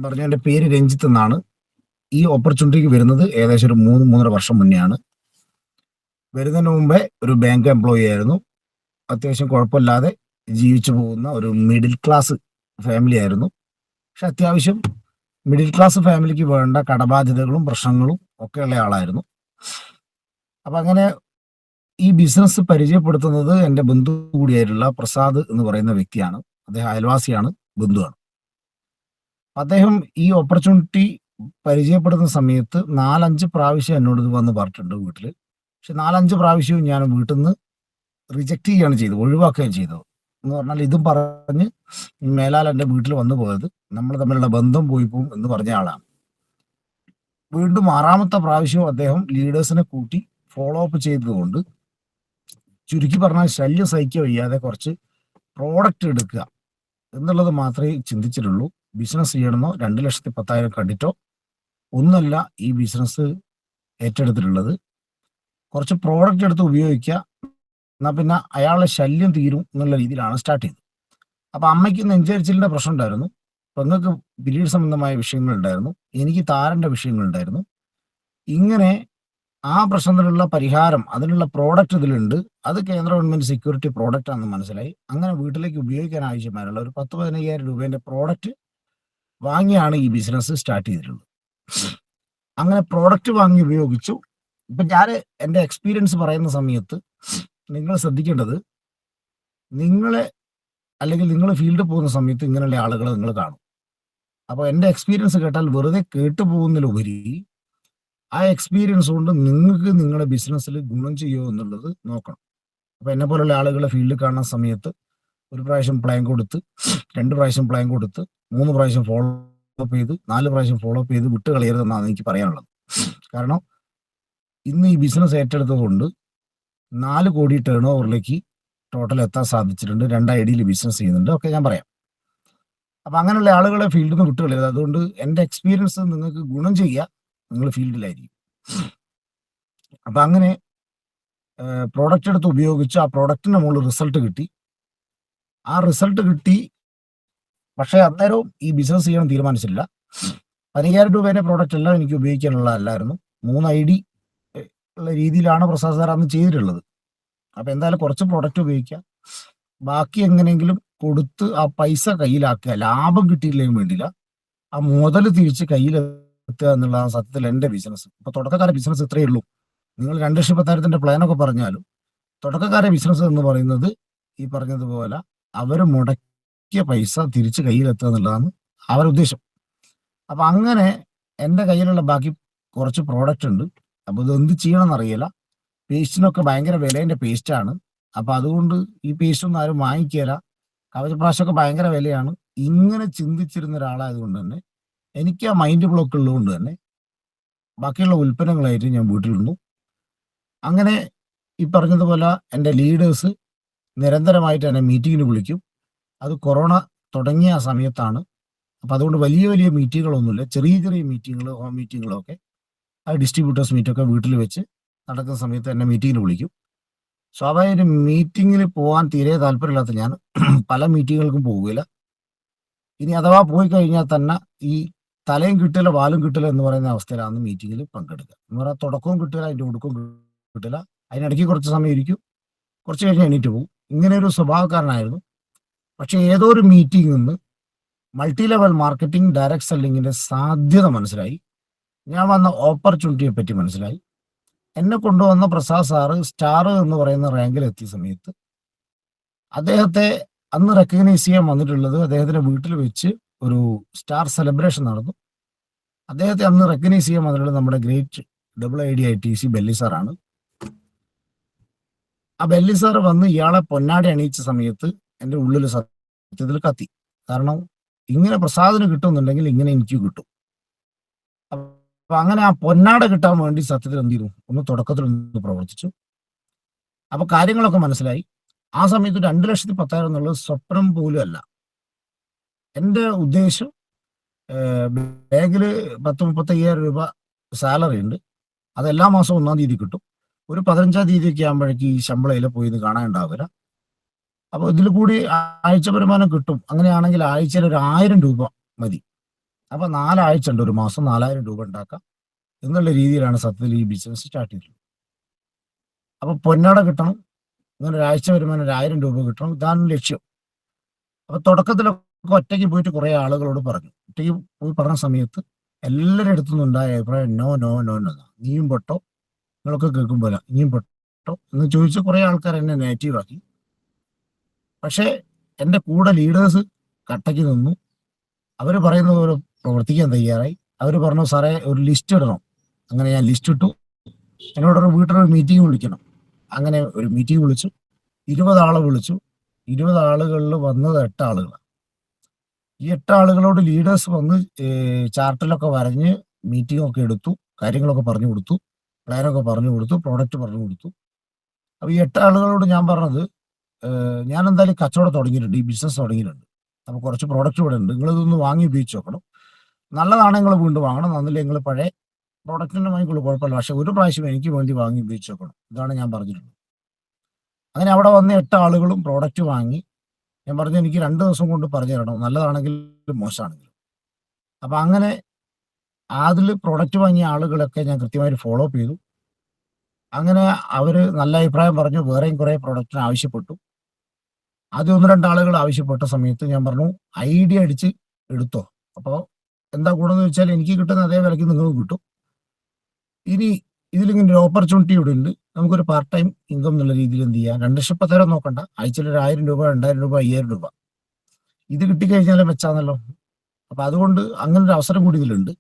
പറഞ്ഞു എൻ്റെ പേര് രഞ്ജിത്ത് എന്നാണ്. ഈ ഓപ്പർച്യൂണിറ്റിക്ക് വരുന്നത് ഏകദേശം ഒരു 3-3.5 വർഷം മുന്നെയാണ്. വരുന്നതിന് മുമ്പേ ഒരു ബാങ്ക് എംപ്ലോയി ആയിരുന്നു. അത്യാവശ്യം കുഴപ്പമില്ലാതെ ജീവിച്ചു പോകുന്ന ഒരു മിഡിൽ ക്ലാസ് ഫാമിലി ആയിരുന്നു. പക്ഷെ അത്യാവശ്യം മിഡിൽ ക്ലാസ് ഫാമിലിക്ക് വേണ്ട കടബാധ്യതകളും പ്രശ്നങ്ങളും ഒക്കെയുള്ള ആളായിരുന്നു. അപ്പം അങ്ങനെ ഈ ബിസിനസ് പരിചയപ്പെടുത്തുന്നത് എൻ്റെ ബന്ധു കൂടിയായിട്ടുള്ള പ്രസാദ് എന്ന് പറയുന്ന വ്യക്തിയാണ്. അദ്ദേഹം അയൽവാസിയാണ്, ബന്ധുവാണ്. അദ്ദേഹം ഈ ഓപ്പർച്യൂണിറ്റി പരിചയപ്പെടുന്ന സമയത്ത് 4-5 പ്രാവശ്യം എന്നോട് ഇത് വന്ന് പറഞ്ഞിട്ടുണ്ട് വീട്ടിൽ. പക്ഷെ 4-5 പ്രാവശ്യവും ഞാൻ വീട്ടിൽ നിന്ന് റിജക്റ്റ് ചെയ്യുകയാണ് ചെയ്തത്, ഒഴിവാക്കുകയാണ് ചെയ്തത്. എന്ന് പറഞ്ഞാൽ ഇതും പറഞ്ഞ് മേലാൽ എൻ്റെ വീട്ടിൽ വന്നു പോയത് നമ്മൾ തമ്മിലുള്ള ബന്ധം പോയി പോകും എന്ന് പറഞ്ഞ ആളാണ്. വീണ്ടും 6-ാമത്തെ പ്രാവശ്യവും അദ്ദേഹം ലീഡേഴ്സിനെ കൂട്ടി ഫോളോ അപ്പ് ചെയ്തതുകൊണ്ട് ചുരുക്കി പറഞ്ഞാൽ ശല്യം സഹിക്കുക വയ്യാതെ കുറച്ച് പ്രോഡക്റ്റ് എടുക്കുക എന്നുള്ളത് മാത്രമേ ചിന്തിച്ചിട്ടുള്ളൂ. ബിസിനസ് ചെയ്യണമെന്നോ 2,10,000 ക്രെഡിറ്റോ ഒന്നല്ല ഈ ബിസിനസ് ഏറ്റെടുത്തിട്ടുള്ളത്. കുറച്ച് പ്രോഡക്റ്റ് എടുത്ത് ഉപയോഗിക്കുക, എന്നാൽ പിന്നെ അയാളുടെ ശല്യം തീരും എന്നുള്ള രീതിയിലാണ് സ്റ്റാർട്ട് ചെയ്തത്. അപ്പം അമ്മയ്ക്ക് നെഞ്ചരിച്ചിലിൻ്റെ പ്രശ്നം ഉണ്ടായിരുന്നു, പെങ്ങൾക്ക് പീരീഡ് സംബന്ധമായ വിഷയങ്ങളുണ്ടായിരുന്നു, എനിക്ക് താരൻ്റെ വിഷയങ്ങളുണ്ടായിരുന്നു. ഇങ്ങനെ ആ പ്രശ്നത്തിനുള്ള പരിഹാരം, അതിനുള്ള പ്രോഡക്റ്റ് ഇതിലുണ്ട്. അത് കേന്ദ്ര ഗവൺമെൻറ് സെക്യൂരിറ്റി പ്രോഡക്റ്റ് ആണെന്ന് മനസ്സിലായി. അങ്ങനെ വീട്ടിലേക്ക് ഉപയോഗിക്കാൻ ആവശ്യമായുള്ള ഒരു 10-15,000 രൂപേൻ്റെ പ്രോഡക്റ്റ് വാങ്ങിയാണ് ഈ ബിസിനസ് സ്റ്റാർട്ട് ചെയ്തിട്ടുള്ളത്. അങ്ങനെ പ്രോഡക്റ്റ് വാങ്ങി ഉപയോഗിച്ചു. ഇപ്പം ഞാൻ എൻ്റെ എക്സ്പീരിയൻസ് പറയുന്ന സമയത്ത് നിങ്ങൾ ശ്രദ്ധിക്കേണ്ടത്, നിങ്ങളെ അല്ലെങ്കിൽ നിങ്ങൾ ഫീൽഡിൽ പോകുന്ന സമയത്ത് ഇങ്ങനെയുള്ള ആളുകളെ നിങ്ങൾ കാണും. അപ്പോൾ എൻ്റെ എക്സ്പീരിയൻസ് കേട്ടാൽ വെറുതെ കേട്ടു പോകുന്നതിലുപരി ആ എക്സ്പീരിയൻസ് കൊണ്ട് നിങ്ങൾക്ക് നിങ്ങളുടെ ബിസിനസ്സിൽ ഗുണം ചെയ്യുമോ എന്നുള്ളത് നോക്കണം. അപ്പോൾ എന്നെ പോലുള്ള ആളുകളെ ഫീൽഡിൽ കാണുന്ന സമയത്ത് 1 പ്രാവശ്യം പ്ലാൻ കൊടുത്ത്, 2 പ്രാവശ്യം പ്ലാൻ കൊടുത്ത്, 3 പ്രാവശ്യം ഫോളോ അപ്പ് ചെയ്ത്, 4 പ്രാവശ്യം ഫോളോ അപ്പ് ചെയ്ത് വിട്ട് കളയരുതെന്നാണ് എനിക്ക് പറയാനുള്ളത്. കാരണം ഇന്ന് ഈ ബിസിനസ് ഏറ്റെടുത്തതുകൊണ്ട് 4 കോടി ടേൺ ഓവറിലേക്ക് ടോട്ടൽ എത്താൻ സാധിച്ചിട്ടുണ്ട്. 2 ഐഡിയിൽ ബിസിനസ് ചെയ്യുന്നുണ്ട്, ഒക്കെ ഞാൻ പറയാം. അപ്പം അങ്ങനെയുള്ള ആളുകളെ ഫീൽഡിൽ നിന്ന് വിട്ട് കളയരുത്. അതുകൊണ്ട് എൻ്റെ എക്സ്പീരിയൻസ് നിങ്ങൾക്ക് ഗുണം ചെയ്യുക, നിങ്ങൾ ഫീൽഡിലായിരിക്കും. അപ്പം അങ്ങനെ പ്രോഡക്റ്റ് എടുത്ത് ഉപയോഗിച്ച് ആ പ്രോഡക്റ്റിൻ്റെ മുകളിൽ റിസൾട്ട് കിട്ടി. ആ റിസൾട്ട് കിട്ടി, പക്ഷേ അന്നേരവും ഈ ബിസിനസ് ചെയ്യണം തീരുമാനിച്ചില്ല. 15,000 രൂപേൻ്റെ പ്രോഡക്റ്റ് എല്ലാം എനിക്ക് ഉപയോഗിക്കാനുള്ളതല്ലായിരുന്നു. 3 ID ഉള്ള രീതിയിലാണ് പ്രസാദ് സാർ അന്ന് ചെയ്തിട്ടുള്ളത്. അപ്പം എന്തായാലും കുറച്ച് പ്രോഡക്റ്റ് ഉപയോഗിക്കുക, ബാക്കി എങ്ങനെയെങ്കിലും കൊടുത്ത് ആ പൈസ കയ്യിലാക്കുക. ലാഭം കിട്ടിയില്ലെങ്കിൽ വേണ്ടില്ല, ആ മുതൽ തിരിച്ച് കയ്യിലെത്തുക എന്നുള്ളതാണ് സത്യത്തിൽ എൻ്റെ ബിസിനസ്. ഇപ്പോൾ തുടക്കക്കാരെ ബിസിനസ് ഇത്രയേ ഉള്ളൂ. നിങ്ങൾ 2,10,000 പ്ലാനൊക്കെ പറഞ്ഞാലും തുടക്കക്കാരെ ബിസിനസ് എന്ന് പറയുന്നത് ഈ പറഞ്ഞതുപോലെ അവർ മുടക്കിയ പൈസ തിരിച്ച് കയ്യിലെത്തുക എന്നുള്ളതാണ് അവരുടെ ഉദ്ദേശം. അപ്പം അങ്ങനെ എൻ്റെ കയ്യിലുള്ള ബാക്കി കുറച്ച് പ്രോഡക്റ്റ് ഉണ്ട്. അപ്പോൾ ഇത് എന്ത് ചെയ്യണമെന്നറിയില്ല. പേസ്റ്റിനൊക്കെ ഭയങ്കര വിലേൻ്റെ പേസ്റ്റാണ്. അപ്പം അതുകൊണ്ട് ഈ പേസ്റ്റൊന്നും ആരും വാങ്ങിക്കില്ല. കവചപ്രാശമൊക്കെ ഭയങ്കര വിലയാണ്. ഇങ്ങനെ ചിന്തിച്ചിരുന്ന ഒരാളായതുകൊണ്ട് തന്നെ എനിക്ക് ആ മൈൻഡ് ബ്ലോക്ക് ഉള്ളതുകൊണ്ട് തന്നെ ബാക്കിയുള്ള ഉൽപ്പന്നങ്ങളായിട്ട് ഞാൻ വീട്ടിലിരുന്നു. അങ്ങനെ ഈ പറഞ്ഞതുപോലെ എൻ്റെ ലീഡേഴ്സ് നിരന്തരമായിട്ട് എന്നെ മീറ്റിങ്ങിന് വിളിക്കും. അത് കൊറോണ തുടങ്ങിയ ആ സമയത്താണ്. അപ്പം അതുകൊണ്ട് വലിയ വലിയ മീറ്റിങ്ങുകളൊന്നുമില്ല, ചെറിയ ചെറിയ മീറ്റിങ്ങുകൾ, ഹോം മീറ്റിങ്ങുകളൊക്കെ, ആ ഡിസ്ട്രിബ്യൂട്ടേഴ്സ് മീറ്റൊക്കെ വീട്ടിൽ വെച്ച് നടക്കുന്ന സമയത്ത് എന്നെ മീറ്റിങ്ങിന് വിളിക്കും. സ്വാഭാവിക മീറ്റിങ്ങിൽ പോകാൻ തീരെ താല്പര്യമില്ലാത്ത ഞാൻ പല മീറ്റിങ്ങുകൾക്കും പോവുകയില്ല. ഇനി അഥവാ പോയി കഴിഞ്ഞാൽ തന്നെ ഈ തലയും കിട്ടില്ല വാലും കിട്ടില്ല എന്ന് പറയുന്ന അവസ്ഥയിലാണ് മീറ്റിങ്ങിൽ പങ്കെടുക്കുക. എന്ന് പറഞ്ഞാൽ തുടക്കവും കിട്ടില്ല, അതിൻ്റെ ഒടുക്കവും കിട്ടില്ല. അതിനിടയ്ക്ക് കുറച്ച് സമയം ഇരിക്കും, കുറച്ച് കഴിഞ്ഞ് എണീറ്റ് പോകും. ഇങ്ങനെ ഒരു സ്വഭാവക്കാരനായിരുന്നു. പക്ഷേ ഏതോ ഒരു മീറ്റിംഗിൽ നിന്ന് മൾട്ടി ലെവൽ മാർക്കറ്റിംഗ്, ഡയറക്റ്റ് സെല്ലിങ്ങിൻ്റെ സാധ്യത മനസ്സിലായി. ഞാൻ വന്ന ഓപ്പർച്യൂണിറ്റിയെ പറ്റി മനസ്സിലായി. എന്നെ കൊണ്ടുവന്ന പ്രസാദ് സാറ് സ്റ്റാർ എന്ന് പറയുന്ന റാങ്കിൽ എത്തിയ സമയത്ത് അദ്ദേഹത്തെ അന്ന് റെക്കഗ്നൈസ് ചെയ്യാൻ വന്നിട്ടുള്ളത്, അദ്ദേഹത്തിൻ്റെ വീട്ടിൽ വെച്ച് ഒരു സ്റ്റാർ സെലിബ്രേഷൻ നടന്നു. അദ്ദേഹത്തെ അന്ന് റെക്കഗ്നൈസ് ചെയ്യാൻ വന്നിട്ടുള്ളത് നമ്മുടെ ഗ്രേറ്റ് IITC ബെല്ലി സാറാണ്. ആ ബെല്ലി സാർ വന്ന് ഇയാളെ പൊന്നാടി അണിയിച്ച സമയത്ത് എൻ്റെ ഉള്ളിൽ സത്യത്തിൽ കത്തി. കാരണം ഇങ്ങനെ പ്രസാദിന് കിട്ടുന്നുണ്ടെങ്കിൽ ഇങ്ങനെ എനിക്ക് കിട്ടും. അപ്പൊ അങ്ങനെ ആ പൊന്നാട കിട്ടാൻ വേണ്ടി സത്യത്തിൽ എന്ത് ചെയ്തു, ഒന്ന് തുടക്കത്തിൽ ഒന്ന് പ്രവർത്തിച്ചു. അപ്പൊ കാര്യങ്ങളൊക്കെ മനസ്സിലായി. ആ സമയത്ത് 2,10,000 എന്നുള്ളത് സ്വപ്നം പോലും അല്ല. എൻ്റെ ഉദ്ദേശം ബാങ്കിൽ 10-35,000 രൂപ സാലറി ഉണ്ട്. അത് എല്ലാ മാസവും 1-ാം തീയതി കിട്ടും. ഒരു 15-ാം തീയതിയൊക്കെ ആകുമ്പോഴേക്ക് ഈ ശമ്പളയിൽ പോയി ഇത് കാണാനുണ്ടാവില്ല. അപ്പോൾ ഇതിൽ കൂടി ആഴ്ച വരുമാനം കിട്ടും. അങ്ങനെയാണെങ്കിൽ ആഴ്ചയിൽ ഒരു 1,000 രൂപ മതി. അപ്പൊ 4 ആഴ്ച ഉണ്ട്, ഒരു മാസം 4000 രൂപ ഉണ്ടാക്കാം എന്നുള്ള രീതിയിലാണ് സത്യത്തിൽ ഈ ബിസിനസ് സ്റ്റാർട്ട് ചെയ്തത്. അപ്പൊ പൊന്നാട കിട്ടണം, ഇങ്ങനെ ഒരാഴ്ച വരുമാനം 1000 രൂപ കിട്ടണം, ഇതാണ് ലക്ഷ്യം. അപ്പൊ തുടക്കത്തിലൊക്കെ ഒറ്റയ്ക്ക് പോയിട്ട് കുറെ ആളുകളോട് പറഞ്ഞു. ഒറ്റയ്ക്ക് പോയി പറഞ്ഞ സമയത്ത് എല്ലാവരുടെ അടുത്തുനിന്നും ഉണ്ടായ അഭിപ്രായം നോ നോ നോ നോ, നീയും പെട്ടോ, നിങ്ങളൊക്കെ കേൾക്കുമ്പോൾ ഇനിയും പെട്ടോ എന്ന് ചോദിച്ച് കുറെ ആൾക്കാർ എന്നെ നെഗറ്റീവ് ആക്കി. പക്ഷേ എൻ്റെ കൂടെ ലീഡേഴ്സ് കട്ടയ്ക്ക് നിന്നു. അവർ പറയുന്നത് പോലെ പ്രവർത്തിക്കാൻ തയ്യാറായി. അവർ പറഞ്ഞു, സാറേ ഒരു ലിസ്റ്റ് ഇടണം. അങ്ങനെ ഞാൻ ലിസ്റ്റ് ഇട്ടു. എന്നോടൊരു വീട്ടിലൊരു മീറ്റിംഗ് വിളിക്കണം. അങ്ങനെ ഒരു മീറ്റിംഗ് വിളിച്ചു. 20 ആളെ വിളിച്ചു. 20 ആളുകളിൽ വന്നത് 8 ആളുകളാണ്. ഈ 8 ആളുകളോട് ലീഡേഴ്സ് വന്ന് ചാർട്ടിലൊക്കെ വരഞ്ഞ് മീറ്റിംഗ് ഒക്കെ എടുത്തു, കാര്യങ്ങളൊക്കെ പറഞ്ഞു കൊടുത്തു, പ്ലാനൊക്കെ പറഞ്ഞു കൊടുത്തു, പ്രോഡക്റ്റ് പറഞ്ഞു കൊടുത്തു. അപ്പോൾ ഈ 8 ആളുകളോട് ഞാൻ പറഞ്ഞത്, ഞാൻ എന്തായാലും കച്ചവടം തുടങ്ങിയിട്ടുണ്ട്, ഈ ബിസിനസ് തുടങ്ങിയിട്ടുണ്ട്. അപ്പോൾ കുറച്ച് പ്രോഡക്റ്റ് ഇവിടെ ഉണ്ട്, നിങ്ങളിതൊന്ന് വാങ്ങി ഉപയോഗിച്ച് നോക്കണം. നല്ലതാണെങ്കിൽ നിങ്ങൾ വീണ്ടും വാങ്ങണം, നന്നില്ല നിങ്ങൾ പഴയ പ്രോഡക്റ്റിൻ്റെ വാങ്ങിക്കുള്ളൂ, കുഴപ്പമില്ല. പക്ഷേ ഒരു പ്രാവശ്യം എനിക്ക് വേണ്ടി വാങ്ങി ഉപയോഗിച്ച് നോക്കണം. ഇതാണ് ഞാൻ പറഞ്ഞിട്ടുള്ളത്. അങ്ങനെ അവിടെ വന്ന 8 ആളുകളും പ്രോഡക്റ്റ് വാങ്ങി. ഞാൻ പറഞ്ഞു, എനിക്ക് 2 ദിവസം കൊണ്ട് പറഞ്ഞു തരണം, നല്ലതാണെങ്കിലും മോശമാണെങ്കിലും. അപ്പം അങ്ങനെ അതിൽ പ്രോഡക്റ്റ് വാങ്ങിയ ആളുകളൊക്കെ ഞാൻ കൃത്യമായിട്ട് ഫോളോ അപ്പ് ചെയ്തു. അങ്ങനെ അവർ നല്ല അഭിപ്രായം പറഞ്ഞു. വേറെയും കുറേ പ്രോഡക്റ്റിന് ആവശ്യപ്പെട്ടു. ആദ്യം 1-2 ആളുകൾ ആവശ്യപ്പെട്ട സമയത്ത് ഞാൻ പറഞ്ഞു, ഐഡിയ അടിച്ച് എടുത്തോ. അപ്പോൾ എന്താ ഗുണമെന്ന് വെച്ചാൽ എനിക്ക് കിട്ടുന്ന അതേ വിലയ്ക്ക് നിങ്ങൾക്ക് കിട്ടും. ഇനി ഇതിലിങ്ങനെ ഒരു ഓപ്പർച്യൂണിറ്റി ഇവിടെ ഉണ്ട്. നമുക്കൊരു പാർട്ട് ടൈം ഇൻകം എന്നുള്ള രീതിയിൽ എന്ത് ചെയ്യാം, 2 ലക്ഷം തരം നോക്കണ്ട, ആഴ്ചയിൽ 1000 രൂപ, 2000 രൂപ, 5000 രൂപ ഇത് കിട്ടിക്കഴിഞ്ഞാൽ വെച്ചാന്നല്ലോ. അപ്പം അതുകൊണ്ട് അങ്ങനെ ഒരു അവസരം കൂടി ഇതിലുണ്ട്.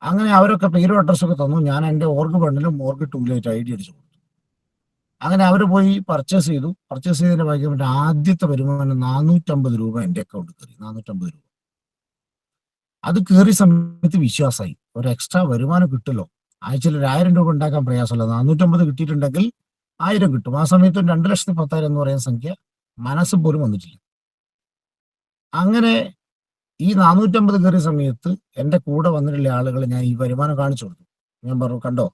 അങ്ങനെ അവരൊക്കെ പേരും അഡ്രസ്സൊക്കെ തന്നു. ഞാൻ എൻ്റെ ഓർഗ് ബണ്ടിലും ഓർഗ് ടൂലായിട്ട് ഐഡിയ അടിച്ചു കൊടുത്തു. അങ്ങനെ അവർ പോയി പർച്ചേസ് ചെയ്തു. പർച്ചേസ് ചെയ്തതിൻ്റെ ഭാഗ്യം ആദ്യത്തെ വരുമാനം 450 രൂപ എൻ്റെ അക്കൗണ്ടിൽ കയറി. 450 രൂപ അത് കയറിയ സമയത്ത് വിശ്വാസമായി, ഒരു എക്സ്ട്രാ വരുമാനം കിട്ടുമല്ലോ. ആഴ്ചയിൽ 1000 രൂപ ഉണ്ടാക്കാൻ പ്രയാസമല്ല, 450 കിട്ടിയിട്ടുണ്ടെങ്കിൽ 1000 കിട്ടും. ആ സമയത്ത് 2,10,000 എന്ന് പറയുന്ന സംഖ്യ മനസ്സ് പോലും വന്നിട്ടില്ല. അങ്ങനെ ഈ 450 കയറിയ സമയത്ത് എൻ്റെ കൂടെ വന്നിട്ടുള്ള ആളുകൾ ഞാൻ ഈ വരുമാനം കാണിച്ചു കൊടുത്തു. ഞാൻ പറഞ്ഞു, കണ്ടോ,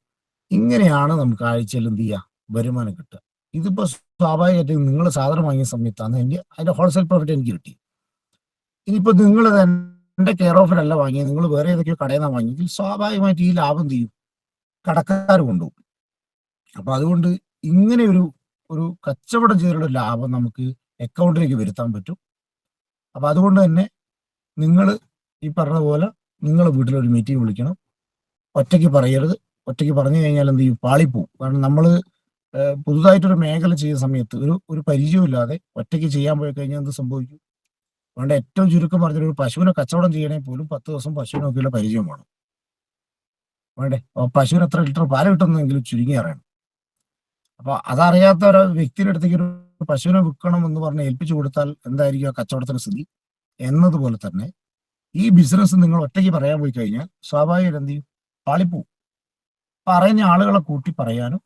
ഇങ്ങനെയാണ് നമുക്ക് ആഴ്ചയിൽ എന്ത് ചെയ്യുക, വരുമാനം കിട്ടുക. ഇതിപ്പോൾ സ്വാഭാവികമായിട്ടും നിങ്ങൾ സാധനം വാങ്ങിയ സമയത്താണ് അതിൻ്റെ ഹോൾസെയിൽ പ്രോഫിറ്റ് എനിക്ക് കിട്ടി. ഇനിയിപ്പോൾ നിങ്ങൾ എൻ്റെ കെയർ ഓഫിലല്ല വാങ്ങിയത്, നിങ്ങൾ വേറെ ഏതൊക്കെയോ കടയിൽ നിന്നാണ് വാങ്ങിയെങ്കിൽ സ്വാഭാവികമായിട്ട് ഈ ലാഭം എന്ത് ചെയ്യും, കടക്കാർ കൊണ്ടുപോകും. അപ്പൊ അതുകൊണ്ട് ഇങ്ങനെ ഒരു കച്ചവടം ചെയ്തുള്ള ലാഭം നമുക്ക് അക്കൗണ്ടിലേക്ക് വരുത്താൻ പറ്റും. അപ്പൊ അതുകൊണ്ട് തന്നെ നിങ്ങൾ ഈ പറഞ്ഞ പോലെ നിങ്ങളെ വീട്ടിലൊരു മീറ്റിംഗ് വിളിക്കണം. ഒറ്റയ്ക്ക് പറയരുത്. ഒറ്റയ്ക്ക് പറഞ്ഞു കഴിഞ്ഞാൽ എന്ത് ചെയ്യും, പാളിപ്പോവും. കാരണം നമ്മൾ പുതുതായിട്ടൊരു മേഖല ചെയ്യുന്ന സമയത്ത് ഒരു പരിചയമില്ലാതെ ഒറ്റയ്ക്ക് ചെയ്യാൻ പോയി കഴിഞ്ഞാൽ എന്ത് സംഭവിക്കും? അതുകൊണ്ട് ഏറ്റവും ചുരുക്കം പറഞ്ഞൊരു പശുവിനെ കച്ചവടം ചെയ്യണേ പോലും 10 ദിവസം പശുവിനെ നോക്കിയുള്ള പരിചയം വേണം. വേണ്ടേ? പശുവിന് എത്ര ലിറ്റർ പാല് കിട്ടുന്നെങ്കിലും ചുരുങ്ങി അറിയണം. അപ്പൊ അതറിയാത്ത ഒരു വ്യക്തിയുടെ അടുത്തേക്ക് ഒരു പശുവിനെ വിൽക്കണം എന്ന് പറഞ്ഞ് ഏൽപ്പിച്ചു കൊടുത്താൽ എന്തായിരിക്കും ആ കച്ചവടത്തിന്റെ സ്ഥിതി? എന്നതുപോലെ തന്നെ ഈ ബിസിനസ് നിങ്ങൾ ഒറ്റയ്ക്ക് പറയാൻ പോയി കഴിഞ്ഞാൽ സ്വാഭാവികം എന്ത് ചെയ്യും, പാളിപ്പോവും. പറയുന്ന ആളുകളെ കൂട്ടി പറയാനും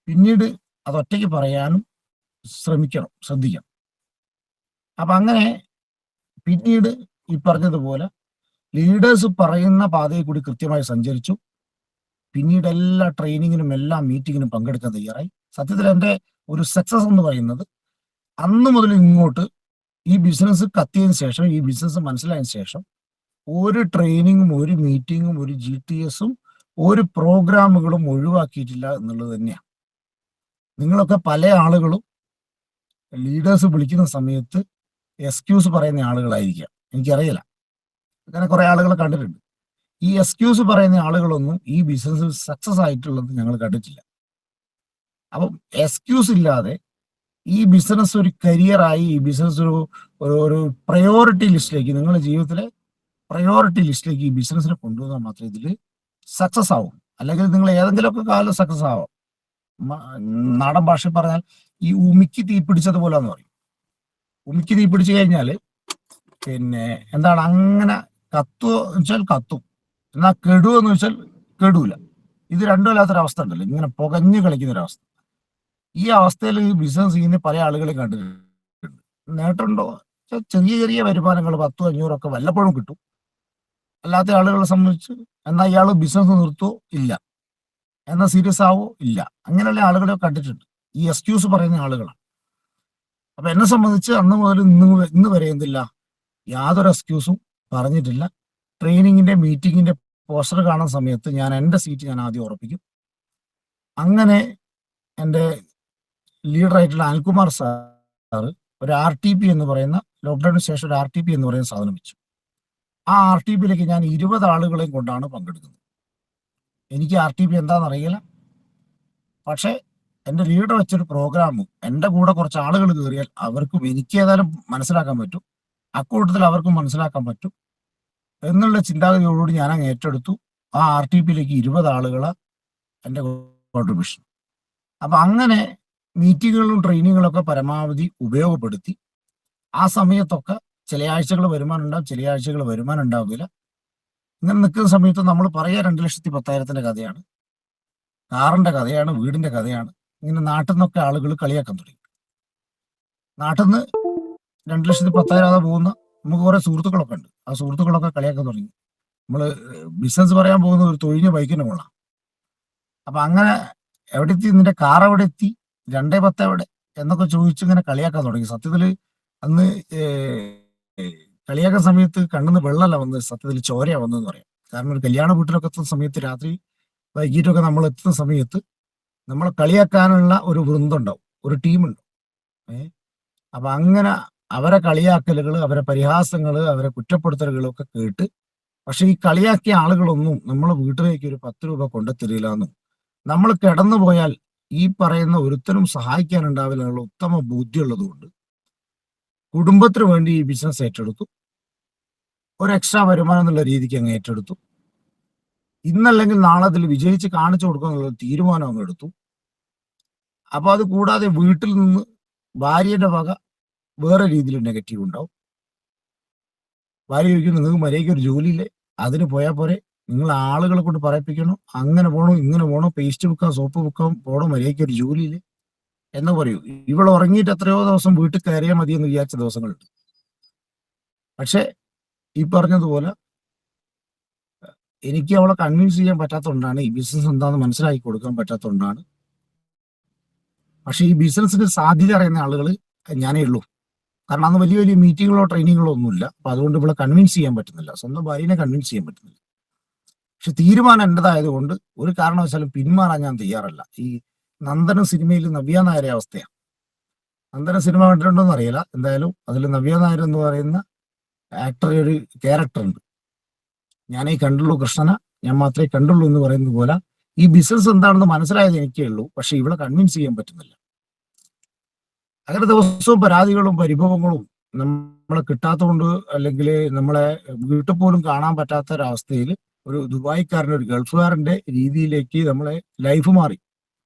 പിന്നീട് അത് ഒറ്റയ്ക്ക് പറയാനും ശ്രദ്ധിക്കണം. അപ്പൊ അങ്ങനെ പിന്നീട് ഈ പറഞ്ഞതുപോലെ ലീഡേഴ്സ് പറയുന്ന പാതയിൽ കൂടി കൃത്യമായി സഞ്ചരിച്ചു. പിന്നീട് എല്ലാ ട്രെയിനിങ്ങിനും എല്ലാ മീറ്റിങ്ങിനും പങ്കെടുക്കാൻ തയ്യാറായി. സത്യത്തിൽ എൻ്റെ ഒരു സക്സസ് എന്ന് പറയുന്നത് അന്ന് മുതൽ ഇങ്ങോട്ട് ഈ ബിസിനസ് കത്തിയതിനു ശേഷം, ഈ ബിസിനസ് മനസ്സിലായതിനു ശേഷം ഒരു ട്രെയിനിങ്ങും ഒരു മീറ്റിങ്ങും ഒരു GTSഉം ഒരു പ്രോഗ്രാമുകളും ഒഴിവാക്കിയിട്ടില്ല എന്നുള്ളത് തന്നെയാണ്. നിങ്ങളൊക്കെ പല ആളുകളും ലീഡേഴ്സ് വിളിക്കുന്ന സമയത്ത് എക്സ്ക്യൂസ് പറയുന്ന ആളുകളായിരിക്കാം, എനിക്കറിയില്ല. അങ്ങനെ കുറെ ആളുകളെ കണ്ടിട്ടുണ്ട്. ഈ എക്സ്ക്യൂസ് പറയുന്ന ആളുകളൊന്നും ഈ ബിസിനസ്സിൽ സക്സസ് ആയിട്ടുള്ളത് ഞങ്ങൾ കണ്ടിട്ടില്ല. അപ്പം എക്സ്ക്യൂസ് ഇല്ലാതെ ഈ ബിസിനസ് ഒരു കരിയറായി, ഈ ബിസിനസ് ഒരു പ്രയോറിറ്റി ലിസ്റ്റിലേക്ക്, നിങ്ങളുടെ ജീവിതത്തിലെ പ്രയോറിറ്റി ലിസ്റ്റിലേക്ക് ഈ ബിസിനസ്സിനെ കൊണ്ടുവന്നാൽ മാത്രമേ ഇതിൽ സക്സസ് ആവും. അല്ലെങ്കിൽ നിങ്ങൾ ഏതെങ്കിലുമൊക്കെ കാലം സക്സസ് ആവാം. നാടൻ ഭാഷ പറഞ്ഞാൽ ഈ ഉമിക്ക് തീ പിടിച്ചതുപോലെന്ന് പറയും. ഉമിക്ക് തീ പിടിച്ചു കഴിഞ്ഞാൽ പിന്നെ എന്താണ്, അങ്ങനെ കത്തുവോ വെച്ചാൽ കത്തും, എന്നാൽ കെടുവോ എന്ന് വെച്ചാൽ കെടൂല. ഇത് രണ്ടും ഇല്ലാത്തൊരവസ്ഥ ഉണ്ടല്ലോ, ഇങ്ങനെ പുകഞ്ഞു കളിക്കുന്നൊരവസ്ഥ. ഈ അവസ്ഥയിൽ ഈ ബിസിനസ് ചെയ്യുന്ന പല ആളുകളെ കണ്ടിട്ടുണ്ട്. നേട്ടമുണ്ടോ? ചെറിയ ചെറിയ വരുമാനങ്ങൾ 100-500 ഒക്കെ വല്ലപ്പോഴും കിട്ടും. അല്ലാത്ത ആളുകളെ സംബന്ധിച്ച് എന്നാൽ ഇയാൾ ബിസിനസ് നിർത്തുവോ? ഇല്ല. എന്നാൽ സീരിയസ് ആവോ? ഇല്ല. അങ്ങനെയുള്ള ആളുകളെ കണ്ടിട്ടുണ്ട്. ഈ എക്സ്ക്യൂസ് പറയുന്ന ആളുകളാണ്. അപ്പൊ എന്നെ സംബന്ധിച്ച് അന്ന് മുതൽ ഇന്ന് വരെ എന്തില്ല, യാതൊരു എക്സ്ക്യൂസും പറഞ്ഞിട്ടില്ല. ട്രെയിനിങ്ങിന്റെ മീറ്റിങ്ങിന്റെ പോസ്റ്റർ കാണുന്ന സമയത്ത് എൻ്റെ സീറ്റ് ഞാൻ ആദ്യം ഉറപ്പിക്കും. അങ്ങനെ എൻ്റെ ലീഡറായിട്ടുള്ള അനിൽകുമാർ സാറ് ഒരു RTP എന്ന് പറയുന്ന, ലോക്ക്ഡൌണിന് ശേഷം ഒരു RTP എന്ന് പറയുന്ന സാധനം വെച്ചു. ആ RTPയിലേക്ക് ഞാൻ 20 ആളുകളെയും കൊണ്ടാണ് പങ്കെടുക്കുന്നത്. എനിക്ക് RTP എന്താണെന്ന് അറിയില്ല. പക്ഷേ എൻ്റെ ലീഡർ വെച്ചൊരു പ്രോഗ്രാമും എൻ്റെ കൂടെ കുറച്ച് ആളുകൾ കയറിയാൽ അവർക്കും എനിക്ക് ഏതായാലും മനസ്സിലാക്കാൻ പറ്റും, അക്കൂട്ടത്തിൽ അവർക്കും മനസ്സിലാക്കാൻ പറ്റും എന്നുള്ള ചിന്താഗതിയോടുകൂടി ഞാൻ അങ്ങ് ഏറ്റെടുത്തു. ആ RTPയിലേക്ക് 20 ആളുകളെ എൻ്റെ കോൺട്രിബ്യൂഷൻ. അപ്പൊ അങ്ങനെ മീറ്റിങ്ങുകളും ട്രെയിനിങ്ങുകളൊക്കെ പരമാവധി ഉപയോഗപ്പെടുത്തി. ആ സമയത്തൊക്കെ ചില ആഴ്ചകൾ വരുമാനം ഉണ്ടാവും, ചില ആഴ്ചകൾ വരുമാനം ഉണ്ടാവില്ല. ഇങ്ങനെ നിൽക്കുന്ന സമയത്ത് നമ്മൾ പറയുക 2,10,000 കഥയാണ്, കാറിന്റെ കഥയാണ്, വീടിന്റെ കഥയാണ്. ഇങ്ങനെ നാട്ടിൽ നിന്നൊക്കെ ആളുകൾ കളിയാക്കാൻ തുടങ്ങി. നാട്ടിൽ നിന്ന് 2,10,000 പോകുന്ന നമുക്ക് കുറെ സുഹൃത്തുക്കളൊക്കെ ഉണ്ട്. ആ സുഹൃത്തുക്കളൊക്കെ കളിയാക്കാൻ തുടങ്ങി. നമ്മൾ ബിസിനസ് പറയാൻ പോകുന്ന ഒരു തൊഴിഞ്ഞ ബൈക്കിന് കൊള്ളാം. അപ്പൊ അങ്ങനെ എവിടെ എത്തി, നിന്റെ കാർ എവിടെ എത്തി, 2,10 എവിടെ എന്നൊക്കെ ചോദിച്ചു ഇങ്ങനെ കളിയാക്കാൻ തുടങ്ങി. സത്യത്തില് അന്ന് കളിയാക്കുന്ന സമയത്ത് കണ്ണിന്ന് വെള്ളമല്ല വന്നത്, സത്യത്തിൽ ചോരയാ വന്നതെന്ന് പറയാം. കാരണം ഒരു കല്യാണ വീട്ടിലൊക്കെ എത്തുന്ന സമയത്ത്, രാത്രി വൈകിട്ടൊക്കെ നമ്മൾ എത്തുന്ന സമയത്ത് നമ്മളെ കളിയാക്കാനുള്ള ഒരു വൃന്ദം ഉണ്ടാവും, ഒരു ടീമുണ്ട്. അപ്പൊ അങ്ങനെ അവരെ കളിയാക്കലുകൾ, അവരെ പരിഹാസങ്ങൾ, അവരെ കുറ്റപ്പെടുത്തലുകളും ഒക്കെ കേട്ട്, പക്ഷെ ഈ കളിയാക്കിയ ആളുകളൊന്നും നമ്മളെ വീട്ടിലേക്ക് ഒരു 10 രൂപ കൊണ്ടുത്തരില്ല എന്നും, നമ്മൾ കിടന്നു പോയാൽ ഈ പറയുന്ന ഒരുത്തരും സഹായിക്കാനുണ്ടാവില്ല എന്നുള്ള ഉത്തമ ബുദ്ധിയുള്ളതുകൊണ്ട് കുടുംബത്തിന് വേണ്ടി ഈ ബിസിനസ് ഏറ്റെടുത്തു. ഒരു എക്സ്ട്രാ വരുമാനം എന്നുള്ള രീതിക്ക് അങ്ങ് ഏറ്റെടുത്തു. ഇന്നല്ലെങ്കിൽ നാളെ അതിൽ വിജയിച്ച് കാണിച്ചു കൊടുക്കുക എന്നുള്ള തീരുമാനം അങ്ങ് എടുത്തു. അപ്പൊ അത് കൂടാതെ വീട്ടിൽ നിന്ന് ഭാര്യയുടെ വക വേറെ രീതിയിൽ നെഗറ്റീവ് ഉണ്ടാവും. ഭാര്യ ചോദിക്കും, നിങ്ങൾക്ക് മര്യാദയ്ക്ക് ഒരു ജോലിയില്ലേ, അതിന് പോയാൽ പോരെ, നിങ്ങൾ ആളുകളെ കൊണ്ട് പറയിപ്പിക്കണോ, അങ്ങനെ പോകണോ, ഇങ്ങനെ പോകണോ, പേസ്റ്റ് വെക്കാം, സോപ്പ് വെക്കാം, പോകണോ, മര്യാദയ്ക്ക് ഒരു ജോലിയില്ലേ എന്ന് പറയൂ. ഇവൾ ഉറങ്ങിയിട്ട് എത്രയോ ദിവസം വീട്ടിൽ കയറിയാൽ മതി എന്ന് വിചാരിച്ച ദിവസങ്ങളുണ്ട്. പക്ഷെ ഈ പറഞ്ഞതുപോലെ എനിക്ക് അവളെ കൺവിൻസ് ചെയ്യാൻ പറ്റാത്തതുകൊണ്ടാണ്, ഈ ബിസിനസ് എന്താണെന്ന് മനസ്സിലാക്കി കൊടുക്കാൻ പറ്റാത്തതുകൊണ്ടാണ്. പക്ഷെ ഈ ബിസിനസ്സിന് സാധ്യത അറിയുന്ന ആളുകൾ ഞാനേ ഉള്ളൂ. കാരണം അന്ന് വലിയ വലിയ മീറ്റിങ്ങുകളോ ട്രെയിനിങ്ങുകളോ ഒന്നുമില്ല. അപ്പൊ അതുകൊണ്ട് ഇവിടെ കൺവിൻസ് ചെയ്യാൻ പറ്റുന്നില്ല, സ്വന്തം ഭാര്യനെ കൺവിൻസ് ചെയ്യാൻ പറ്റുന്നില്ല. പക്ഷെ തീരുമാനം എൻ്റെതായതുകൊണ്ട് ഒരു കാരണവശാലും പിന്മാറാൻ ഞാൻ തയ്യാറല്ല. ഈ നന്ദനം സിനിമയിൽ നവ്യ നായരെ അവസ്ഥയാണ്. നന്ദന സിനിമ കണ്ടിട്ടുണ്ടോന്ന് അറിയില്ല, എന്തായാലും അതിൽ നവ്യ നായർ എന്ന് പറയുന്ന ആക്ടർ ഒരു ക്യാരക്ടർ ഉണ്ട്, ഞാനേ കണ്ടുള്ളൂ കൃഷ്ണന, ഞാൻ മാത്രമേ കണ്ടുള്ളൂ എന്ന് പറയുന്നത് പോലെ ഈ ബിസിനസ് എന്താണെന്ന് മനസ്സിലായത് എനിക്കേ ഉള്ളൂ. പക്ഷെ ഇവിടെ കൺവിൻസ് ചെയ്യാൻ പറ്റുന്നില്ല. അങ്ങനെ ദിവസവും പരാതികളും പരിഭവങ്ങളും നമ്മളെ കിട്ടാത്തതുകൊണ്ട്, അല്ലെങ്കിൽ നമ്മളെ വീട്ടിൽ പോലും കാണാൻ പറ്റാത്ത ഒരവസ്ഥയിൽ ഒരു ദുബായിക്കാരൻ്റെ, ഒരു ഗൾഫുകാരന്റെ രീതിയിലേക്ക് നമ്മളെ ലൈഫ് മാറി.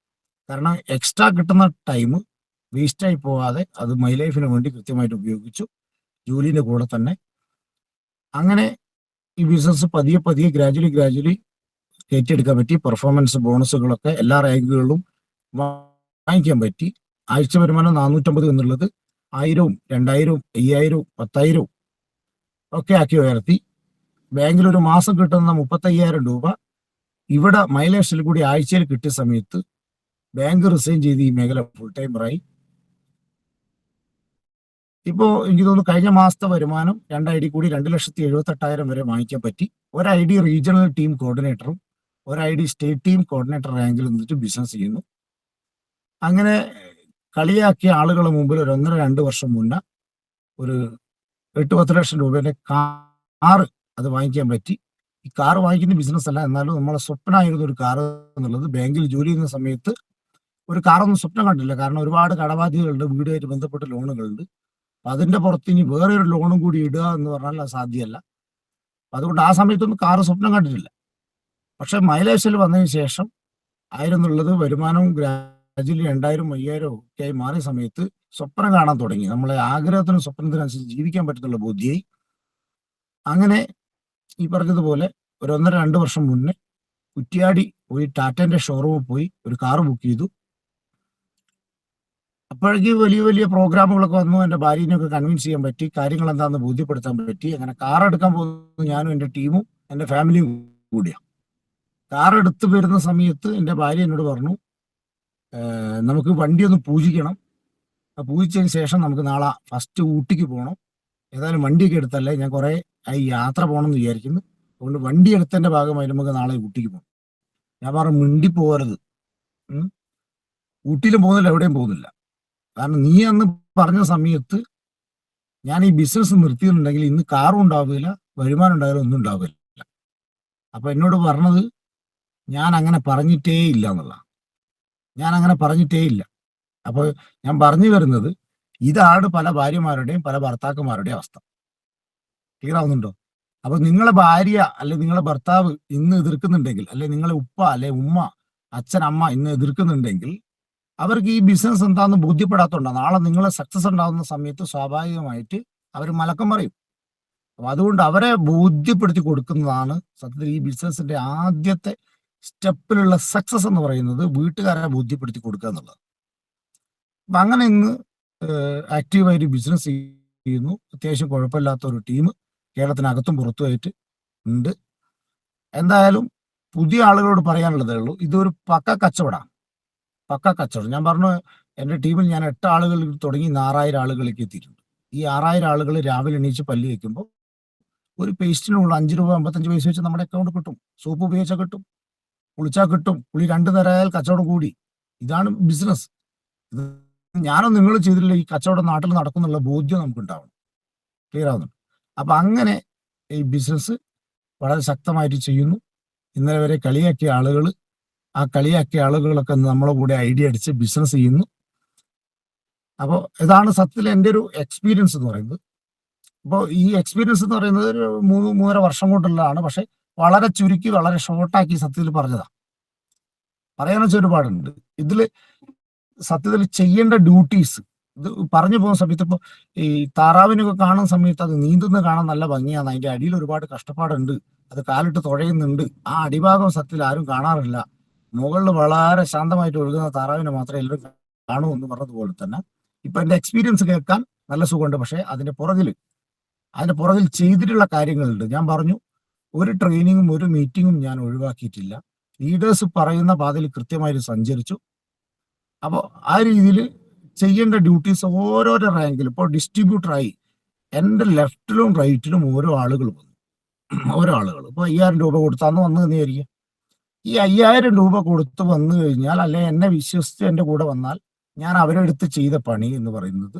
കാരണം എക്സ്ട്രാ കിട്ടുന്ന ടൈം വേസ്റ്റായി പോവാതെ അത് മൈ ലൈഫിന് വേണ്ടി കൃത്യമായിട്ട് ഉപയോഗിച്ചു, ജോലിന്റെ കൂടെ തന്നെ. അങ്ങനെ ഈ ബിസിനസ് പതിയെ പതിയെ ഗ്രാജുവലി കയറ്റിയെടുക്കാൻ പറ്റി. പെർഫോമൻസ് ബോണസുകളൊക്കെ എല്ലാ റാങ്കുകളിലും വാങ്ങിക്കാൻ പറ്റി. ആഴ്ച വരുമാനം 450 എന്നുള്ളത് 1000, 2000, 5000, 10,000 ഒക്കെ ആക്കി ഉയർത്തി. ബാങ്കിൽ ഒരു മാസം കിട്ടുന്ന 35,000 രൂപ ഇവിടെ മൈലേഴ്സിൽ കൂടി ആഴ്ചയിൽ കിട്ടിയ സമയത്ത് ബാങ്ക് റിസൈൻ ചെയ്ത് ഈ മേഖല ഫുൾ ടൈമറായി. ഇപ്പോ എനിക്ക് തോന്നുന്നു കഴിഞ്ഞ മാസത്തെ വരുമാനം 2 ID കൂടി 2,78,000 വരെ വാങ്ങിക്കാൻ പറ്റി. ഒരു ID റീജിയണൽ ടീം കോർഡിനേറ്ററും ഒരു ID സ്റ്റേറ്റ് ടീം കോർഡിനേറ്റർ റാങ്കിൽ നിന്നിട്ട് ബിസിനസ് ചെയ്യുന്നു. അങ്ങനെ കളിയാക്കിയ ആളുകളുടെ മുമ്പിൽ ഒരു 1.5-2 വർഷം മുന്നേ ഒരു 8-10 ലക്ഷം രൂപയുടെ കാറ് അത് വാങ്ങിക്കാൻ പറ്റി. ഈ കാറ് വാങ്ങിക്കുന്ന ബിസിനസ് അല്ല, എന്നാലും നമ്മളെ സ്വപ്നമായിരുന്നു ഒരു കാറ് എന്നുള്ളത്. ബാങ്കിൽ ജോലി ചെയ്യുന്ന സമയത്ത് ഒരു കാറൊന്നും സ്വപ്നം കണ്ടില്ല, കാരണം ഒരുപാട് കടബാധ്യതകളുണ്ട്, വീടുമായിട്ട് ബന്ധപ്പെട്ട ലോണുകളുണ്ട്. അതിന്റെ പുറത്ത് ഇനി വേറെ ഒരു ലോണും കൂടി ഇടുക എന്ന് പറഞ്ഞാൽ അത് സാധ്യമല്ല. അതുകൊണ്ട് ആ സമയത്തൊന്നും കാറ് സ്വപ്നം കണ്ടിട്ടില്ല. പക്ഷെ മൈലേഴ്സിൽ വന്നതിന് ശേഷം 1000 എന്നുള്ളത് വരുമാനവും ഗ്രാജുവലി 2000, 5000 ഒക്കെ ആയി മാറിയ സമയത്ത് സ്വപ്നം കാണാൻ തുടങ്ങി. നമ്മളെ ആഗ്രഹത്തിനും സ്വപ്നത്തിനനുസരിച്ച് ജീവിക്കാൻ പറ്റുന്നുള്ള ബുദ്ധിയായി. അങ്ങനെ ഈ പറഞ്ഞതുപോലെ ഒരു 1.5-2 വർഷം മുന്നേ കുറ്റ്യാടി പോയി ടാറ്റന്റെ ഷോറൂമിൽ പോയി ഒരു കാറ് ബുക്ക് ചെയ്തു. അപ്പോഴേക്ക് വലിയ വലിയ പ്രോഗ്രാമുകളൊക്കെ വന്നു. എൻ്റെ ഭാര്യനെയൊക്കെ കൺവിൻസ് ചെയ്യാൻ പറ്റി, കാര്യങ്ങൾ എന്താണെന്ന് ബോധ്യപ്പെടുത്താൻ പറ്റി. അങ്ങനെ കാർ എടുക്കാൻ പോകുന്നത് ഞാനും എൻ്റെ ടീമും എൻ്റെ ഫാമിലിയും കൂടിയാണ്. കാർ എടുത്ത് വരുന്ന സമയത്ത് എൻ്റെ ഭാര്യ എന്നോട് പറഞ്ഞു, നമുക്ക് വണ്ടി ഒന്ന് പൂജിക്കണം, പൂജിച്ചതിന് ശേഷം നമുക്ക് നാളെ ഫസ്റ്റ് ഊട്ടിക്ക് പോകണം. ഏതായാലും വണ്ടിയൊക്കെ എടുത്തല്ലേ, ഞാൻ കുറേ യാത്ര പോകണം എന്ന് വിചാരിക്കുന്നു, അതുകൊണ്ട് വണ്ടി എടുത്തതിന്റെ ഭാഗമായി നമുക്ക് നാളെ ഊട്ടിക്ക് പോകും. ഞാൻ പറഞ്ഞു മിണ്ടി പോകരുത്. ഊട്ടിയിലും പോകുന്നില്ല, എവിടെയും പോകുന്നില്ല. കാരണം നീ അന്ന് പറഞ്ഞ സമയത്ത് ഞാൻ ഈ ബിസിനസ് നിർത്തിയിട്ടുണ്ടെങ്കിൽ ഇന്ന് കാറും ഉണ്ടാവില്ല, വരുമാനം ഉണ്ടായാലും ഒന്നും ഉണ്ടാവില്ല. അപ്പൊ എന്നോട് പറഞ്ഞത് ഞാൻ അങ്ങനെ പറഞ്ഞിട്ടേ ഇല്ല എന്നുള്ള. ഞാൻ അങ്ങനെ പറഞ്ഞിട്ടേ ഇല്ല. അപ്പോൾ ഞാൻ പറഞ്ഞു വരുന്നത് ഇതാണ് പല ഭാര്യമാരുടെയും പല ഭർത്താക്കന്മാരുടെയും അവസ്ഥ. ക്ലിയർ ആവുന്നുണ്ടോ? അപ്പൊ നിങ്ങളെ ഭാര്യ അല്ലെ നിങ്ങളെ ഭർത്താവ് ഇന്ന് എതിർക്കുന്നുണ്ടെങ്കിൽ, അല്ലെ നിങ്ങളെ ഉപ്പ അല്ലെ ഉമ്മ, അച്ഛൻ, അമ്മ ഇന്ന് എതിർക്കുന്നുണ്ടെങ്കിൽ അവർക്ക് ഈ ബിസിനസ് എന്താണെന്ന് ബോധ്യപ്പെടാത്തതുകൊണ്ടാണ്. നാളെ നിങ്ങളെ സക്സസ് ഉണ്ടാകുന്ന സമയത്ത് സ്വാഭാവികമായിട്ട് അവർ മലക്കം പറയും. അപ്പൊ അതുകൊണ്ട് അവരെ ബോധ്യപ്പെടുത്തി കൊടുക്കുന്നതാണ് സത്യത്തിൽ ഈ ബിസിനസിന്റെ ആദ്യത്തെ സ്റ്റെപ്പിലുള്ള സക്സസ് എന്ന് പറയുന്നത്, വീട്ടുകാരെ ബോധ്യപ്പെടുത്തി കൊടുക്കുക എന്നുള്ളത്. അപ്പൊ അങ്ങനെ ഇന്ന് ആക്റ്റീവായിട്ട് ബിസിനസ് ചെയ്യുന്നു. അത്യാവശ്യം കുഴപ്പമില്ലാത്ത ഒരു ടീം കേരളത്തിനകത്തും പുറത്തുമായിട്ട് ഉണ്ട്. എന്തായാലും പുതിയ ആളുകളോട് പറയാനുള്ളതേ ഉള്ളൂ, ഇതൊരു പക്ക കച്ചവടമാണ്. പക്ക കച്ചവടം. ഞാൻ പറഞ്ഞു, എൻ്റെ ടീമിൽ ഞാൻ 8 ആളുകൾ തുടങ്ങി 6000 ആളുകളിലേക്ക് എത്തിയിട്ടുണ്ട്. ഈ 6000 ആളുകൾ രാവിലെ എണീച്ച് പല്ല് വയ്ക്കുമ്പോൾ ഒരു പേസ്റ്റിനുള്ള 5 രൂപ 55 പൈസ വെച്ച് നമ്മുടെ അക്കൗണ്ട് കിട്ടും. സോപ്പ് ഉപയോഗിച്ചാൽ കിട്ടും, കുളിച്ചാൽ കിട്ടും. കുളി 2 നേരമായാൽ കച്ചവടം കൂടി. ഇതാണ് ബിസിനസ്. ഞാനും നിങ്ങൾ ചെയ്തിട്ടുള്ള ഈ കച്ചവടം നാട്ടിൽ നടക്കുന്നുള്ള ബോധ്യം നമുക്ക് ഉണ്ടാവണം. ക്ലിയർ ആവുന്നുണ്ട്? അപ്പൊ അങ്ങനെ ഈ ബിസിനസ് വളരെ ശക്തമായിട്ട് ചെയ്യുന്നു. ഇന്നലെ വരെ കളിയാക്കിയ ആളുകൾ, ആ കളിയാക്കിയ ആളുകളൊക്കെ നമ്മളെ കൂടെ ഐഡിയ അടിച്ച് ബിസിനസ് ചെയ്യുന്നു. അപ്പോൾ ഇതാണ് സത്യത്തിൽ എൻ്റെ ഒരു എക്സ്പീരിയൻസ് എന്ന് പറയുന്നത്. അപ്പോൾ ഈ എക്സ്പീരിയൻസ് എന്ന് പറയുന്നത് ഒരു 3-3.5 വർഷം കൊണ്ടുള്ളതാണ്. പക്ഷെ വളരെ ചുരുക്കി വളരെ ഷോർട്ടാക്കി സത്യത്തിൽ പറഞ്ഞതാ. പറയാന്ന് വെച്ചാൽ ഒരുപാടുണ്ട് ഇതിൽ. സത്യത്തിൽ ചെയ്യേണ്ട ഡ്യൂട്ടീസ് ഇത് പറഞ്ഞു പോകുന്ന സമയത്ത്, ഇപ്പോൾ ഈ താറാവിനൊക്കെ കാണുന്ന സമയത്ത് അത് നീന്തുന്ന കാണാൻ നല്ല ഭംഗിയാണ്, അതിന്റെ അടിയിൽ ഒരുപാട് കഷ്ടപ്പാടുണ്ട്, അത് കാലിട്ട് തുഴയുന്നുണ്ട്. ആ അടിഭാഗം സത്യത്തിൽ ആരും കാണാറില്ല. മുകളിൽ വളരെ ശാന്തമായിട്ട് ഒഴുകുന്ന താറാവിനെ മാത്രമേ എല്ലാവരും കാണൂ എന്ന് പറഞ്ഞതുപോലെ തന്നെ ഇപ്പൊ എന്റെ എക്സ്പീരിയൻസ് കേൾക്കാൻ നല്ല സുഖമുണ്ട്. പക്ഷെ അതിന്റെ പുറകിൽ ചെയ്തിട്ടുള്ള കാര്യങ്ങളുണ്ട്. ഞാൻ പറഞ്ഞു, ഒരു ട്രെയിനിങ്ങും ഒരു മീറ്റിങ്ങും ഞാൻ ഒഴിവാക്കിയിട്ടില്ല. ലീഡേഴ്സ് പറയുന്ന പാതയിൽ കൃത്യമായിട്ട് സഞ്ചരിച്ചു. അപ്പോൾ ആ രീതിയിൽ ചെയ്യേണ്ട ഡ്യൂട്ടീസ് ഓരോരോ റാങ്കിലും ഇപ്പോൾ ഡിസ്ട്രിബ്യൂട്ടറായി എൻ്റെ ലെഫ്റ്റിലും റൈറ്റിലും ഓരോ ആളുകൾ വന്നു. ഇപ്പോൾ 5000 രൂപ കൊടുത്താന്ന് വന്നു തന്നെയായിരിക്കും. ഈ 5000 രൂപ കൊടുത്ത് വന്നു കഴിഞ്ഞാൽ, അല്ലെ എന്നെ വിശ്വസിച്ച് എൻ്റെ കൂടെ വന്നാൽ, ഞാൻ അവരെടുത്ത് ചെയ്ത പണി എന്ന് പറയുന്നത്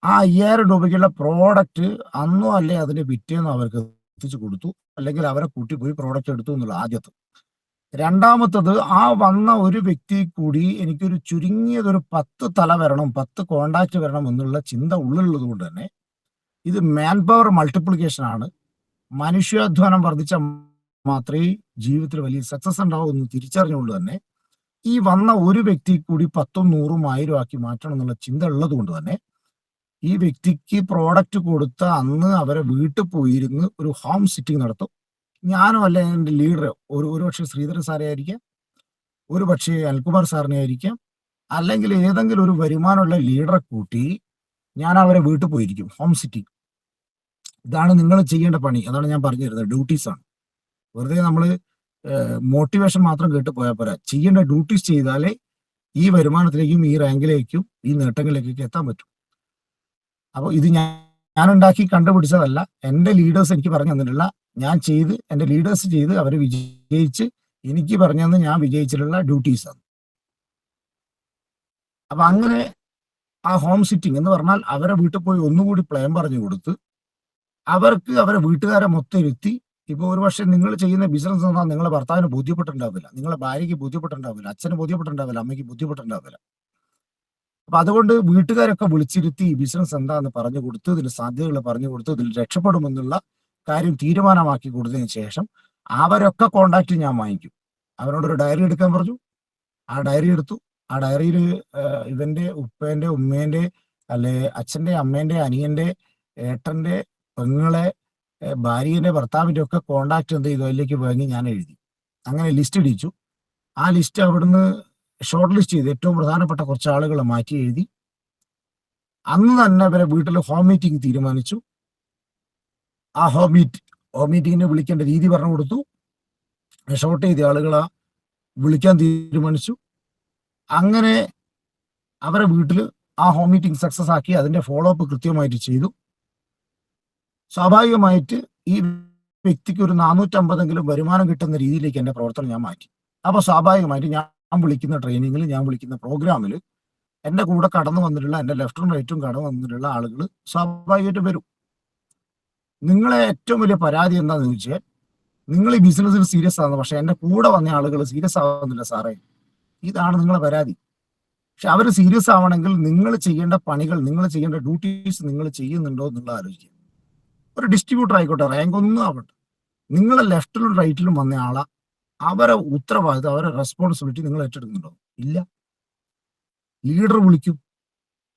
ആ 5000 രൂപയ്ക്കുള്ള പ്രോഡക്റ്റ് അന്നോ അല്ലെ അതിന്റെ പിറ്റേന്നോ അവർക്ക് എത്തിച്ചു കൊടുത്തു, അല്ലെങ്കിൽ അവരെ കൂട്ടിപ്പോയി പ്രോഡക്റ്റ് എടുത്തു എന്നുള്ള ആദ്യത്തെ. രണ്ടാമത്തത്, ആ വന്ന ഒരു വ്യക്തി കൂടി എനിക്കൊരു ചുരുങ്ങിയതൊരു 10 തല വരണം, 10 കോണ്ടാക്ട് വരണം എന്നുള്ള ചിന്ത ഉള്ളിലുള്ളത് കൊണ്ട് തന്നെ ഇത് മാൻ പവർ മൾട്ടിപ്ലിക്കേഷൻ ആണ്. മനുഷ്യാധ്വാനം വർദ്ധിച്ച മാത്രമേ ജീവിതത്തിൽ വലിയ സക്സസ് ഉണ്ടാവൂ എന്ന് തിരിച്ചറിഞ്ഞുകൊണ്ട് തന്നെ ഈ വന്ന ഒരു വ്യക്തി കൂടി 10ഉം 100ഉം 1000 ആക്കി മാറ്റണം എന്നുള്ള ചിന്ത ഉള്ളത് കൊണ്ട് തന്നെ ഈ വ്യക്തിക്ക് പ്രോഡക്റ്റ് കൊടുത്ത അന്ന് അവരെ വീട്ടിൽ പോയിരുന്ന് ഒരു ഹോം സിറ്റിംഗ് നടത്തും. ഞാനോ അല്ലെ എൻ്റെ ലീഡർ, ഒരു പക്ഷേ ശ്രീധരൻ സാറെ ആയിരിക്കാം, ഒരു പക്ഷേ അനിൽകുമാർ സാറിനെ ആയിരിക്കാം, അല്ലെങ്കിൽ ഏതെങ്കിലും ഒരു വരുമാനമുള്ള ലീഡറെ കൂട്ടി ഞാൻ അവരെ വീട്ടിൽ പോയിരിക്കും, ഹോം സിറ്റിംഗ്. ഇതാണ് നിങ്ങൾ ചെയ്യേണ്ട പണി. അതാണ് ഞാൻ പറഞ്ഞു തരുന്നത്, ഡ്യൂട്ടീസാണ്. വെറുതെ നമ്മൾ മോട്ടിവേഷൻ മാത്രം കേട്ട് പോയാൽ പോരാ, ചെയ്യേണ്ട ഡ്യൂട്ടീസ് ചെയ്താലേ ഈ വരുമാനത്തിലേക്കും ഈ റാങ്കിലേക്കും ഈ നേട്ടങ്ങളിലേക്കൊക്കെ എത്താൻ പറ്റും. അപ്പോൾ ഇത് ഞാൻ ഉണ്ടാക്കി കണ്ടുപിടിച്ചതല്ല, എൻ്റെ ലീഡേഴ്സ് എനിക്ക് പറഞ്ഞു തന്നിട്ടുള്ള, ഞാൻ ചെയ്ത് എൻ്റെ ലീഡേഴ്സ് ചെയ്ത് അവർ വിജയിച്ച് എനിക്ക് പറഞ്ഞു തന്ന് ഞാൻ വിജയിച്ചിട്ടുള്ള ഡ്യൂട്ടീസാണ്. അപ്പൊ അങ്ങനെ ആ ഹോം സിറ്റിംഗ് എന്ന് പറഞ്ഞാൽ അവരെ വീട്ടിൽ പോയി ഒന്നുകൂടി പ്ലാൻ പറഞ്ഞു കൊടുത്ത് അവർക്ക് അവരെ വീട്ടുകാരെ മൊത്തം ഇരുത്തി. ഇപ്പൊ ഒരു പക്ഷേ നിങ്ങൾ ചെയ്യുന്ന ബിസിനസ് എന്നാൽ നിങ്ങളെ ഭർത്താവിന് ബോധ്യപ്പെട്ടിട്ടുണ്ടാവില്ല, നിങ്ങളെ ഭാര്യയ്ക്ക് ബോധ്യപ്പെട്ടിട്ടുണ്ടാവില്ല, അച്ഛന് ബോധ്യപ്പെട്ടിട്ടുണ്ടാവില്ല, അമ്മയ്ക്ക് ബോധ്യപ്പെട്ടിട്ടുണ്ടാവില്ല. അപ്പൊ അതുകൊണ്ട് വീട്ടുകാരൊക്കെ വിളിച്ചിരുത്തി ബിസിനസ് എന്താന്ന് പറഞ്ഞു കൊടുത്ത്, ഇതിന്റെ സാധ്യതകൾ പറഞ്ഞു കൊടുത്ത്, ഇതിൽ രക്ഷപ്പെടുമെന്നുള്ള കാര്യം തീരുമാനമാക്കി കൊടുത്തതിന് ശേഷം അവരൊക്കെ കോണ്ടാക്ട് ഞാൻ വാങ്ങിക്കും. അവരോടൊരു ഡയറി എടുക്കാൻ പറഞ്ഞു. ആ ഡയറി എടുത്തു. ആ ഡയറിയിൽ ഇവന്റെ ഉപ്പേന്റെ ഉമ്മേന്റെ അല്ലെ അച്ഛന്റെ അമ്മേന്റെ അനിയന്റെ ഏട്ടന്റെ പെങ്ങളെ ഭാര്യന്റെ ഭർത്താവിന്റെ ഒക്കെ കോണ്ടാക്ട് എന്ത് ചെയ്തു അതിലേക്ക് വാങ്ങി ഞാൻ എഴുതി. അങ്ങനെ ലിസ്റ്റ് ഇടിച്ചു. ആ ലിസ്റ്റ് അവിടുന്ന് ഷോർട്ട് ലിസ്റ്റ് ചെയ്ത് ഏറ്റവും പ്രധാനപ്പെട്ട കുറച്ച് ആളുകളെ മാറ്റി എഴുതി. അന്ന് തന്നെ അവരെ വീട്ടിൽ ഹോം മീറ്റിംഗ് തീരുമാനിച്ചു. ആ ഹോം മീറ്റിങ്ങിനെ വിളിക്കേണ്ട രീതി പറഞ്ഞു കൊടുത്തു. ഷോർട്ട് ചെയ്ത ആളുകളെ വിളിക്കാൻ തീരുമാനിച്ചു. അങ്ങനെ അവരെ വീട്ടിൽ ആ ഹോം മീറ്റിംഗ് സക്സസ് ആക്കി അതിന്റെ ഫോളോ അപ്പ് കൃത്യമായിട്ട് ചെയ്തു. സ്വാഭാവികമായിട്ട് ഈ വ്യക്തിക്ക് ഒരു 450 വരുമാനം കിട്ടുന്ന രീതിയിലേക്ക് എൻ്റെ പ്രവർത്തനം ഞാൻ മാറ്റി. അപ്പോൾ സ്വാഭാവികമായിട്ട് ഞാൻ വിളിക്കുന്ന ട്രെയിനിങ്ങിൽ, ഞാൻ വിളിക്കുന്ന പ്രോഗ്രാമിൽ എൻ്റെ കൂടെ കടന്നു വന്നിട്ടുള്ള, എൻ്റെ ലെഫ്റ്റും റൈറ്റും കടന്നു വന്നിട്ടുള്ള ആളുകൾ സ്വാഭാവികമായിട്ട് വരും. നിങ്ങളെ ഏറ്റവും വലിയ പരാതി എന്താണെന്ന് ചോദിച്ചാൽ, നിങ്ങൾ ഈ ബിസിനസ്സിൽ സീരിയസ് ആകുന്നു, പക്ഷെ എൻ്റെ കൂടെ വന്ന ആളുകൾ സീരിയസ് ആവുന്നില്ല സാറേ. ഇതാണ് നിങ്ങളെ പരാതി. പക്ഷെ അവർ സീരിയസ് ആവണമെങ്കിൽ നിങ്ങൾ ചെയ്യേണ്ട പണികൾ, നിങ്ങൾ ചെയ്യേണ്ട ഡ്യൂട്ടീസ് നിങ്ങൾ ചെയ്യുന്നുണ്ടോ എന്നുള്ള ആലോചിക്കുക. ഒരു ഡിസ്ട്രിബ്യൂട്ടർ ആയിക്കോട്ടെ, റാങ്ക് ഒന്നും ആവട്ടെ, നിങ്ങളെ ലെഫ്റ്റിലും റൈറ്റിലും വന്ന ആളെ അവരെ ഉത്തരവാദിത്തം, അവരെ റെസ്പോൺസിബിലിറ്റി നിങ്ങൾ ഏറ്റെടുക്കുന്നുണ്ടോ? ഇല്ല. ലീഡർ വിളിക്കും,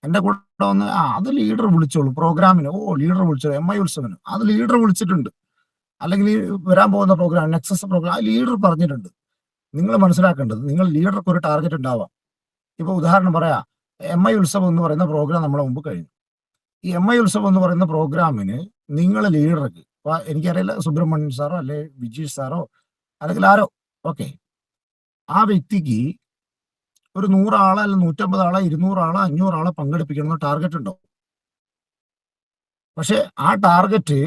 എൻ്റെ കൂടെ വന്ന് അത് ലീഡർ വിളിച്ചോളൂ പ്രോഗ്രാമിന്. ലീഡർ വിളിച്ചോളൂ, MI ഉത്സവന് അത് ലീഡർ വിളിച്ചിട്ടുണ്ട്, അല്ലെങ്കിൽ വരാൻ പോകുന്ന പ്രോഗ്രാം നെക്സസ് പ്രോഗ്രാം ആ ലീഡർ പറഞ്ഞിട്ടുണ്ട്. നിങ്ങൾ മനസ്സിലാക്കേണ്ടത്, നിങ്ങൾ ലീഡർക്ക് ഒരു ടാർഗറ്റ് ഉണ്ടാവാം. ഇപ്പോൾ ഉദാഹരണം പറയാം, MI ഉത്സവം എന്ന് പറയുന്ന പ്രോഗ്രാം നമ്മളെ മുമ്പ് കഴിഞ്ഞു. ഈ MI ഉത്സവം എന്ന് പറയുന്ന പ്രോഗ്രാമിന് നിങ്ങളെ ലീഡർക്ക്, എനിക്കറിയില്ല സുബ്രഹ്മണ്യൻ സാറോ അല്ലെ വിജീഷ് സാറോ അല്ലെങ്കിൽ ആരോ, ഓക്കെ, ആ വ്യക്തിക്ക് ഒരു 100 ആളെ അല്ല 150 ആളെ 200 ആളെ 500 ആളെ പങ്കെടുപ്പിക്കണമെന്ന് ടാർഗറ്റ് ഉണ്ടോ? പക്ഷെ ആ ടാർഗറ്റ്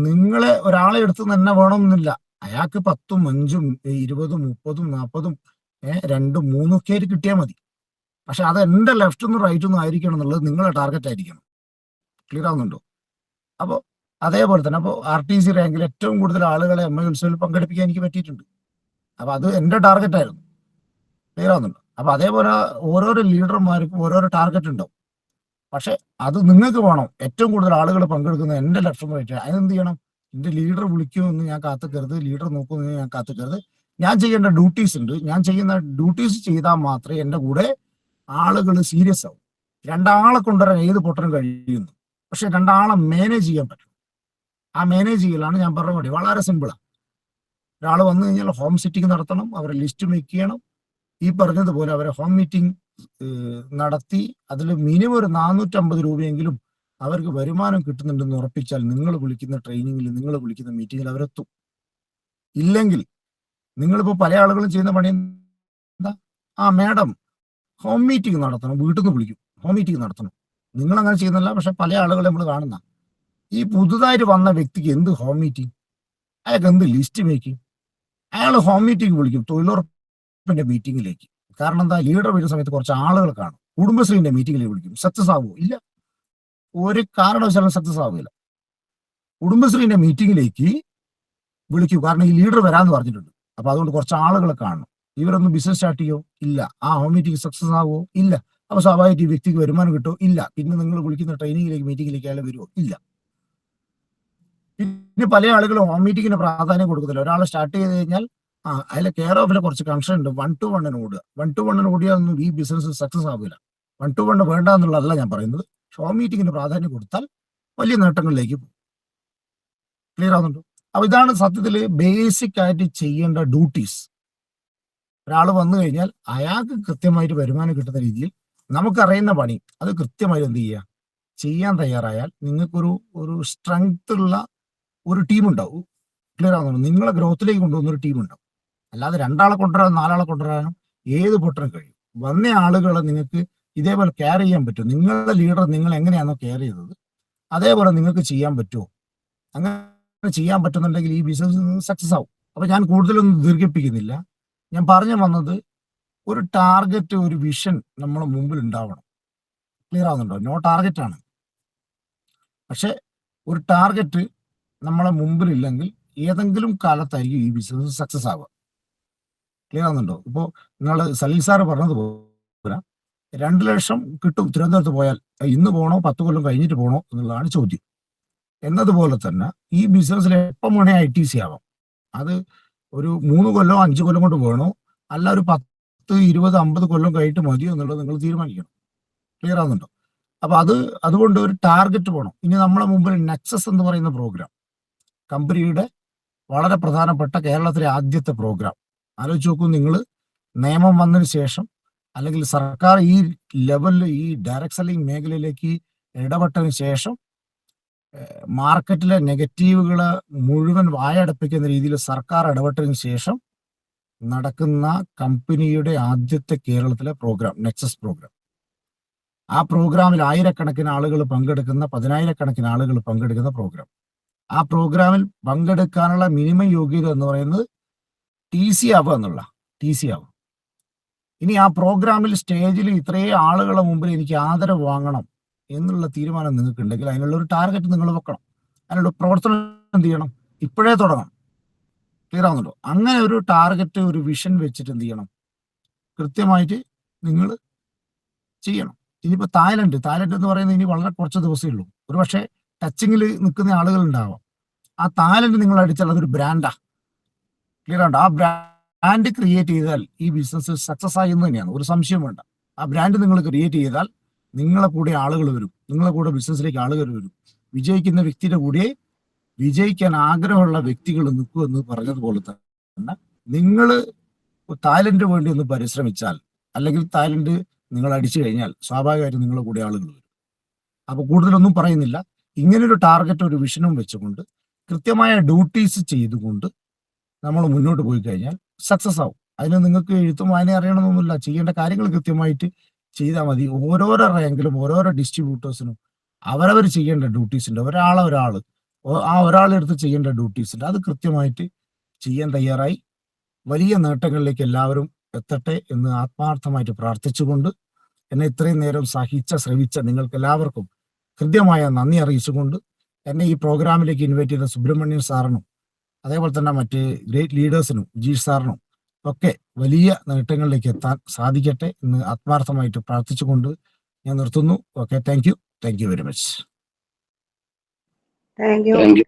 നിങ്ങളെ ഒരാളെ എടുത്ത് തന്നെ വേണമെന്നില്ല. അയാൾക്ക് 10ഉം 5ഉം 20ഉം 30ഉം 40ഉം 2ഉം 3ഉം ഒക്കെ ആയിട്ട് കിട്ടിയാൽ മതി. പക്ഷെ അത് എൻ്റെ ലെഫ്റ്റ് നിന്നും റൈറ്റ് നിന്നും ആയിരിക്കണം എന്നുള്ളത് നിങ്ങളെ ടാർഗറ്റ് ആയിരിക്കണം. ക്ലിയർ ആവുന്നുണ്ടോ? അപ്പോൾ അതേപോലെ തന്നെ അപ്പോൾ RTC റാങ്കിൽ ഏറ്റവും കൂടുതൽ ആളുകളെ MI ഉത്സവത്തിൽ പങ്കെടുപ്പിക്കാൻ എനിക്ക് പറ്റിയിട്ടുണ്ട്. അപ്പോൾ അത് എൻ്റെ ടാർഗറ്റ് ആയിരുന്നു. ക്ലിയർ ആവുന്നുണ്ടോ? അപ്പോൾ അതേപോലെ ഓരോരോ ലീഡർമാർക്കും ഓരോരോ ടാർഗറ്റ് ഉണ്ടാവും. പക്ഷെ അത് നിങ്ങൾക്ക് വേണം. ഏറ്റവും കൂടുതൽ ആളുകൾ പങ്കെടുക്കുന്ന എൻ്റെ ലെഫ്റ്റ് റൈറ്റ്, അതിനെന്ത് ചെയ്യണം? എൻ്റെ ലീഡർ വിളിക്കുമെന്ന് ഞാൻ കാത്തുക്കരുത്, ലീഡർ നോക്കുമെന്ന് ഞാൻ കാത്തുക്കരുത്. ഞാൻ ചെയ്യേണ്ട ഡ്യൂട്ടീസ് ഉണ്ട്. ഞാൻ ചെയ്യുന്ന ഡ്യൂട്ടീസ് ചെയ്താൽ മാത്രമേ എൻ്റെ കൂടെ ആളുകൾ സീരിയസ് ആവും. 2 ആളെ കൊണ്ടുവരാൻ ഏത് പൊട്ടനും കഴിയുന്നു, പക്ഷെ 2 ആളെ മാനേജ് ചെയ്യാൻ പറ്റും. ആ മാനേജ് ചെയ്യലാണ് ഞാൻ പറഞ്ഞ പടി. വളരെ സിമ്പിളാണ്. ഒരാൾ വന്നു കഴിഞ്ഞാൽ ഹോം സിറ്റിംഗ് നടത്തണം, അവരെ ലിസ്റ്റ് മേക്ക് ചെയ്യണം. ഈ പറഞ്ഞതുപോലെ അവരെ ഹോം മീറ്റിംഗ് നടത്തി അതിൽ മിനിമം ഒരു 450 രൂപയെങ്കിലും അവർക്ക് വരുമാനം കിട്ടുന്നുണ്ടെന്ന് ഉറപ്പിച്ചാൽ നിങ്ങൾ വിളിക്കുന്ന ട്രെയിനിങ്ങിൽ, നിങ്ങൾ വിളിക്കുന്ന മീറ്റിങ്ങിൽ അവരെത്തും. ഇല്ലെങ്കിൽ നിങ്ങളിപ്പോൾ പല ആളുകളും ചെയ്യുന്ന പണി എന്താ? മാഡം ഹോം മീറ്റിംഗ് നടത്തണം, വീട്ടിൽ നിന്ന് വിളിക്കും, ഹോം മീറ്റിംഗ് നടത്തണം. നിങ്ങൾ അങ്ങനെ ചെയ്യുന്നില്ല, പക്ഷെ പല ആളുകളെ നമ്മൾ കാണുന്ന ഈ പുതുതായിട്ട് വന്ന വ്യക്തിക്ക് എന്ത് ഹോം മീറ്റിംഗ്, അയാൾക്ക് എന്ത് ലിസ്റ്റ് മേക്കിംഗ്, അയാൾ ഹോം മീറ്റിംഗ് വിളിക്കും തൊഴിലുറപ്പിന്റെ മീറ്റിംഗിലേക്ക്. കാരണം എന്താ? ലീഡർ വരുന്ന സമയത്ത് കുറച്ച് ആളുകൾ കാണും. കുടുംബശ്രീന്റെ മീറ്റിംഗിലേക്ക് വിളിക്കും. സക്സസ് ആവുമോ? ഇല്ല, ഒരു കാരണവശാലും സക്സസ് ആവില്ല. കുടുംബശ്രീന്റെ മീറ്റിംഗിലേക്ക് വിളിക്കും, കാരണം ഈ ലീഡർ വരാന്ന് പറഞ്ഞിട്ടുണ്ട്. അപ്പൊ അതുകൊണ്ട് കുറച്ച് ആളുകളെ കാണണം. ഇവരൊന്നും ബിസിനസ് സ്റ്റാർട്ട് ചെയ്യോ? ഇല്ല. ആ ഹോം മീറ്റിംഗ് സക്സസ് ആവുമോ? ഇല്ല. അപ്പൊ സ്വാഭാവികമായിട്ട് ഈ വ്യക്തിക്ക് വരുമാനം കിട്ടുമോ? ഇല്ല. പിന്നെ നിങ്ങൾ വിളിക്കുന്ന ട്രെയിനിങ്ങിലേക്ക്, മീറ്റിംഗിലേക്ക് അയാൾ വരുമോ? ഇല്ല. പിന്നെ പല ആളുകളും ഹോം മീറ്റിങ്ങിന് പ്രാധാന്യം കൊടുക്കുന്നില്ല. ഒരാളെ സ്റ്റാർട്ട് ചെയ്ത് കഴിഞ്ഞാൽ അതിലെ കെയർ ഓഫിലെ കുറച്ച് കൺസേൺ ഉണ്ട്. 1 to 1 ഓടുക. 1 to 1 ഓടിയാലൊന്നും ഈ ബിസിനസ് സക്സസ് ആവില്ല. 1 to 1 വേണ്ട എന്നുള്ളതല്ല ഞാൻ പറയുന്നത്. ഹോം മീറ്റിങ്ങിന് പ്രാധാന്യം കൊടുത്താൽ വലിയ നേട്ടങ്ങളിലേക്ക് പോകും. ക്ലിയർ ആവുന്നുണ്ടോ? അപ്പൊ ഇതാണ് സത്യത്തിൽ ബേസിക് ആയിട്ട് ചെയ്യേണ്ട ഡ്യൂട്ടീസ്. ഒരാൾ വന്നു കഴിഞ്ഞാൽ അയാൾക്ക് കൃത്യമായിട്ട് വരുമാനം കിട്ടുന്ന രീതിയിൽ നമുക്കറിയുന്ന പണി അത് കൃത്യമായിട്ട് എന്ത് ചെയ്യുക, ചെയ്യാൻ തയ്യാറായാൽ നിങ്ങൾക്കൊരു സ്ട്രെങ്ത് ഉള്ള ഒരു ടീം ഉണ്ടാവും. ക്ലിയർ ആവുന്നുണ്ടോ? നിങ്ങളെ ഗ്രോത്തിലേക്ക് കൊണ്ടുപോകുന്ന ഒരു ടീം ഉണ്ടാവും. അല്ലാതെ 2 ആളെ കൊണ്ടുവരാനും 4 ആളെ കൊണ്ടുവരാനും ഏത് പൊട്ടനും കഴിയും. വന്ന ആളുകളെ നിങ്ങൾക്ക് ഇതേപോലെ കെയർ ചെയ്യാൻ പറ്റും. നിങ്ങളുടെ ലീഡർ നിങ്ങൾ എങ്ങനെയാണോ കെയർ ചെയ്തത് അതേപോലെ നിങ്ങൾക്ക് ചെയ്യാൻ പറ്റുമോ? അങ്ങനെ ചെയ്യാൻ പറ്റുന്നുണ്ടെങ്കിൽ ഈ ബിസിനസ് സക്സസ് ആവും. അപ്പൊ ഞാൻ കൂടുതലൊന്നും ദീർഘിപ്പിക്കുന്നില്ല. ഞാൻ പറഞ്ഞു വന്നത്, ഒരു ടാർഗറ്റ്, ഒരു വിഷൻ നമ്മളെ മുമ്പിൽ ഉണ്ടാവണം. ക്ലിയർ ആവുന്നുണ്ടോ? നോ ടാർഗറ്റ് ആണ്, പക്ഷെ ഒരു ടാർഗറ്റ് നമ്മളെ മുമ്പിലില്ലെങ്കിൽ ഏതെങ്കിലും കാലത്തായിരിക്കും ഈ ബിസിനസ് സക്സസ് ആവുക. ക്ലിയർ ആവുന്നുണ്ടോ? ഇപ്പോൾ നിങ്ങൾ സലീൽ സാറ് പറഞ്ഞതുപോലെ 2 ലക്ഷം കിട്ടും തിരുവനന്തപുരത്ത് പോയാൽ, ഇന്ന് പോകണോ 10 കൊല്ലം കഴിഞ്ഞിട്ട് പോകണോ എന്നുള്ളതാണ് ചോദ്യം. എന്നതുപോലെ തന്നെ ഈ ബിസിനസ്സിൽ എപ്പം വേണേ ITC ആവാം. അത് ഒരു 3 കൊല്ലം 5 കൊല്ലം കൊണ്ട് വേണോ, അല്ല ഒരു 10, 20, 50 കൊല്ലം കഴിഞ്ഞിട്ട് മതിയോ എന്നുള്ളത് നിങ്ങൾ തീരുമാനിക്കണം. ക്ലിയർ ആവുന്നുണ്ടോ? അപ്പൊ അതുകൊണ്ട് ഒരു ടാർഗറ്റ് വേണം. ഇനി നമ്മളെ മുമ്പിൽ നെക്സസ് എന്ന് പറയുന്ന പ്രോഗ്രാം, കമ്പനിയുടെ വളരെ പ്രധാനപ്പെട്ട കേരളത്തിലെ ആദ്യത്തെ പ്രോഗ്രാം. ആലോചിച്ച് നോക്കൂ, നിങ്ങൾ നിയമം വന്നതിന് ശേഷം അല്ലെങ്കിൽ സർക്കാർ ഈ ലെവലിൽ ഈ ഡയറക്ട് സെല്ലിംഗ് മേഖലയിലേക്ക് ഇടപെട്ടതിന് ശേഷം മാർക്കറ്റിലെ നെഗറ്റീവുകളെ മുഴുവൻ വായടപ്പിക്കുന്ന രീതിയിൽ സർക്കാർ ഇടപെട്ടതിന് ശേഷം നടക്കുന്ന കമ്പനിയുടെ ആദ്യത്തെ കേരളത്തിലെ പ്രോഗ്രാം നെക്സസ് പ്രോഗ്രാം. ആ പ്രോഗ്രാമിൽ 1000കണക്കിന് ആളുകൾ പങ്കെടുക്കുന്ന, 10,000കണക്കിന് ആളുകൾ പങ്കെടുക്കുന്ന പ്രോഗ്രാം. ആ പ്രോഗ്രാമിൽ പങ്കെടുക്കാനുള്ള മിനിമം യോഗ്യത എന്ന് പറയുന്നത് TC ആവുക എന്നുള്ള TC ആവും. ഇനി ആ പ്രോഗ്രാമിൽ സ്റ്റേജിൽ ഇത്രയും ആളുകളെ മുമ്പിൽ എനിക്ക് ആദരവ് വാങ്ങണം എന്നുള്ള തീരുമാനം നിങ്ങൾക്ക് ഉണ്ടെങ്കിൽ അതിനുള്ള ഒരു ടാർഗറ്റ് നിങ്ങൾ വെക്കണം. അതിനുള്ള പ്രവർത്തനം എന്ത് ചെയ്യണം? ഇപ്പോഴേ തുടങ്ങണം. ക്ലിയർ ആവുന്നുണ്ടോ? അങ്ങനെ ഒരു ടാർഗറ്റ്, ഒരു വിഷൻ വെച്ചിട്ട് എന്ത് ചെയ്യണം? കൃത്യമായിട്ട് നിങ്ങൾ ചെയ്യണം. ഇനിയിപ്പോൾ തായ്ലൻഡ് എന്ന് പറയുന്നത് ഇനി വളരെ കുറച്ച് ദിവസമേ ഉള്ളൂ. ഒരു പക്ഷേ ടച്ചിങ്ങിൽ നിൽക്കുന്ന ആളുകൾ ഉണ്ടാവാം. ആ തായ്ലൻഡ് നിങ്ങൾ അടിച്ചാൽ അതൊരു ബ്രാൻഡാ. ക്ലിയർ ആണ്. ആ ബ്രാൻഡ് ക്രിയേറ്റ് ചെയ്താൽ ഈ ബിസിനസ് സക്സസ് ആയി എന്ന് തന്നെയാണ്, ഒരു സംശയം വേണ്ട. ആ ബ്രാൻഡ് നിങ്ങൾ ക്രിയേറ്റ് ചെയ്താൽ നിങ്ങളെ കൂടെ ആളുകൾ വരും, നിങ്ങളെ കൂടെ ബിസിനസ്സിലേക്ക് ആളുകൾ വരും. വിജയിക്കുന്ന വ്യക്തിയുടെ കൂടെ വിജയിക്കാൻ ആഗ്രഹമുള്ള വ്യക്തികൾ നിൽക്കുമെന്ന് പറഞ്ഞതുപോലെ തന്നെ നിങ്ങൾ തായ്ലൻഡ് വേണ്ടി ഒന്ന് പരിശ്രമിച്ചാൽ, അല്ലെങ്കിൽ തായ്ലൻഡ് നിങ്ങൾ അടിച്ചു കഴിഞ്ഞാൽ സ്വാഭാവികമായിട്ടും നിങ്ങളുടെ കൂടെ ആളുകൾ വരും. അപ്പോൾ കൂടുതലൊന്നും പറയുന്നില്ല. ഇങ്ങനൊരു ടാർഗറ്റ്, ഒരു വിഷനും വെച്ചുകൊണ്ട് കൃത്യമായ ഡ്യൂട്ടീസ് ചെയ്തുകൊണ്ട് നമ്മൾ മുന്നോട്ട് പോയി കഴിഞ്ഞാൽ സക്സസ് ആവും. അതിന് നിങ്ങൾക്ക് എഴുത്തും വായന അറിയണമെന്നൊന്നുമില്ല. ചെയ്യേണ്ട കാര്യങ്ങൾ കൃത്യമായിട്ട് ചെയ്താൽ മതി. ഓരോരോ റാങ്കിലും ഓരോരോ ഡിസ്ട്രിബ്യൂട്ടേഴ്സിനും അവരവർ ചെയ്യേണ്ട ഡ്യൂട്ടീസ് ഉണ്ട്. ആ ഒരാളെടുത്ത് ചെയ്യേണ്ട ഡ്യൂട്ടീസ് ഉണ്ട്. അത് കൃത്യമായിട്ട് ചെയ്യാൻ തയ്യാറായി വലിയ നേട്ടങ്ങളിലേക്ക് എല്ലാവരും എത്തട്ടെ എന്ന് ആത്മാർത്ഥമായിട്ട് പ്രാർത്ഥിച്ചുകൊണ്ട്, എന്നെ ഇത്രയും നേരം ശ്രവിച്ച നിങ്ങൾക്ക് എല്ലാവർക്കും ഹൃദ്യമായ നന്ദി അറിയിച്ചുകൊണ്ട്, എന്നെ ഈ പ്രോഗ്രാമിലേക്ക് ഇൻവൈറ്റ് ചെയ്ത സുബ്രഹ്മണ്യൻ സാറിനും അതേപോലെ തന്നെ മറ്റ് ഗ്രേറ്റ് ലീഡേഴ്സിനും ജീഷ് സാറിനും ഒക്കെ വലിയ നേട്ടങ്ങളിലേക്ക് എത്താൻ സാധിക്കട്ടെ എന്ന് ആത്മാർത്ഥമായിട്ട് പ്രാർത്ഥിച്ചുകൊണ്ട് ഞാൻ നിർത്തുന്നു. Okay, thank you very much. Thank you.